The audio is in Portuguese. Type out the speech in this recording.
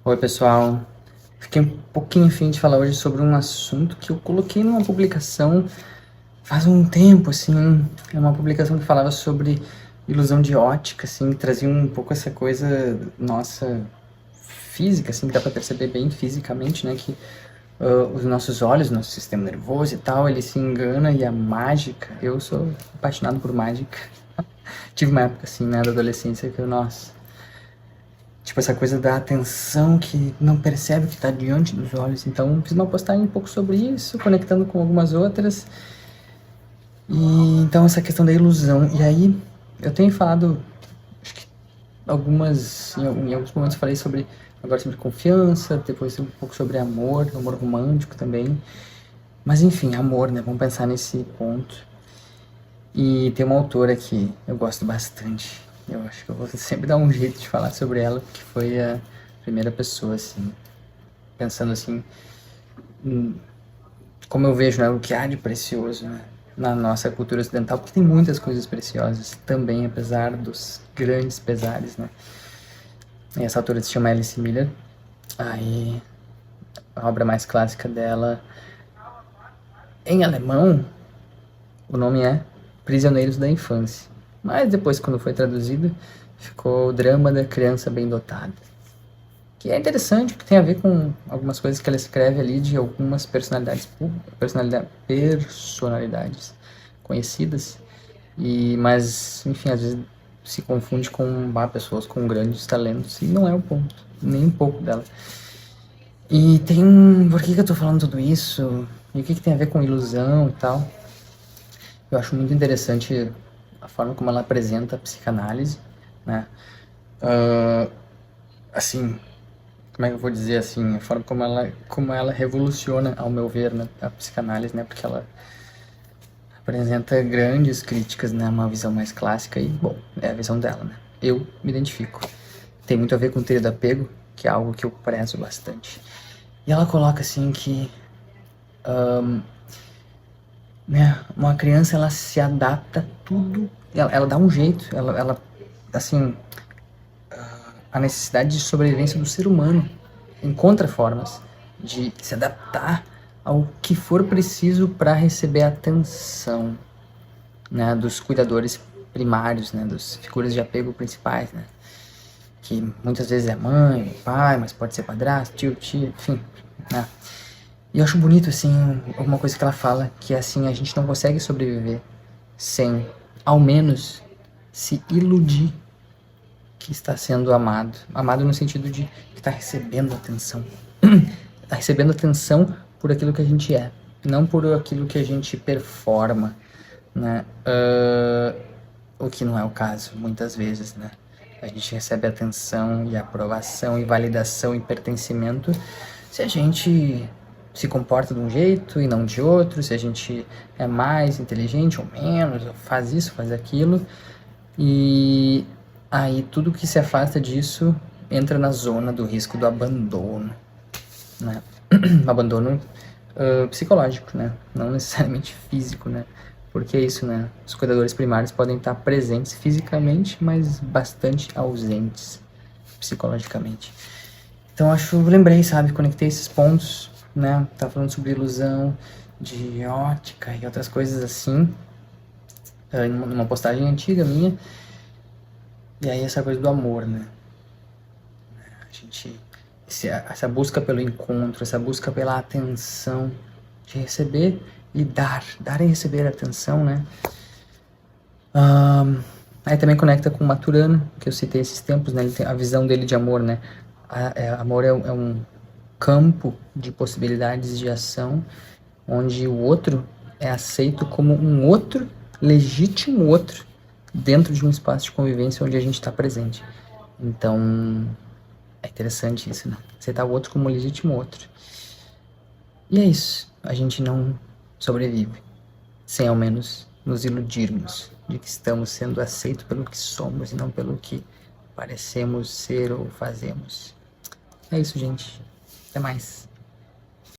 Oi, pessoal. Fiquei um pouquinho afim de falar hoje sobre um assunto que eu coloquei numa publicação faz um tempo, assim. É uma publicação que falava sobre ilusão de ótica, assim, que trazia um pouco essa coisa nossa física, assim, que dá pra perceber bem fisicamente, né, que os nossos olhos, nosso sistema nervoso e tal, ele se engana e a mágica. Eu sou apaixonado por mágica. Tive uma época, assim, né, da adolescência que eu, nossa. Tipo, essa coisa da atenção que não percebe o que está diante dos olhos. Então, fiz uma postagem um pouco sobre isso, conectando com algumas outras. E então, essa questão da ilusão. E aí, eu tenho falado, acho que em alguns momentos falei sobre, agora sobre confiança, depois um pouco sobre amor romântico também. Mas enfim, amor, né? Vamos pensar nesse ponto. E tem uma autora que eu gosto bastante. Eu acho que eu vou sempre dar um jeito de falar sobre ela, porque foi a primeira pessoa, assim, pensando assim, como eu vejo, né, o que há de precioso, né, na nossa cultura ocidental, porque tem muitas coisas preciosas também, apesar dos grandes pesares, né. E essa autora se chama Alice Miller, aí a obra mais clássica dela, em alemão, o nome é Prisioneiros da Infância, mas depois, quando foi traduzido, ficou O Drama da Criança Bem Dotada. Que é interessante, porque tem a ver com algumas coisas que ela escreve ali de algumas personalidades conhecidas, mas, enfim, às vezes se confunde com pessoas com grandes talentos, e não é o ponto, nem um pouco dela. E tem. Por que eu tô falando tudo isso? E o que tem a ver com ilusão e tal? Eu acho muito interessante a forma como ela apresenta a psicanálise, né? Assim, como é que eu vou dizer assim, a forma como ela revoluciona, ao meu ver, né, a psicanálise, né, porque ela apresenta grandes críticas, né, uma visão mais clássica e, bom, é a visão dela, né. Eu me identifico. Tem muito a ver com o teoria do apego, que é algo que eu prezo bastante. E ela coloca assim que, né, uma criança ela se adapta a tudo, ela dá um jeito, ela assim, a necessidade de sobrevivência do ser humano encontra formas de se adaptar ao que for preciso para receber a atenção, né, dos cuidadores primários, né, das figuras de apego principais, né, que muitas vezes é mãe, pai, mas pode ser padrasto, tio, tia, enfim, né. E eu acho bonito, assim, alguma coisa que ela fala, que é assim, a gente não consegue sobreviver sem, ao menos, se iludir que está sendo amado. Amado no sentido de que está recebendo atenção. Está recebendo atenção por aquilo que a gente é, não por aquilo que a gente performa, né? O que não é o caso, muitas vezes, né? A gente recebe atenção e aprovação e validação e pertencimento se a gente se comporta de um jeito e não de outro, se a gente é mais inteligente ou menos, ou faz isso, faz aquilo. E aí tudo que se afasta disso entra na zona do risco do abandono, né? Abandono psicológico, né? Não necessariamente físico, né? Porque é isso, né? Os cuidadores primários podem estar presentes fisicamente, mas bastante ausentes psicologicamente. Então lembrei, sabe? Conectei esses pontos, né? Tava falando sobre ilusão de ótica e outras coisas assim, numa postagem antiga minha. E aí essa coisa do amor, né? A gente, essa busca pelo encontro, essa busca pela atenção, de receber e dar e receber atenção, né? Aí também conecta com o Maturana, que eu citei esses tempos, né? Ele tem a visão dele de amor, né? Amor é um campo de possibilidades de ação, onde o outro é aceito como um outro, legítimo outro, dentro de um espaço de convivência onde a gente está presente. Então, é interessante isso, né? Aceitar o outro como um legítimo outro. E é isso. A gente não sobrevive sem ao menos nos iludirmos de que estamos sendo aceitos pelo que somos e não pelo que parecemos ser ou fazemos. É isso, gente. Até mais.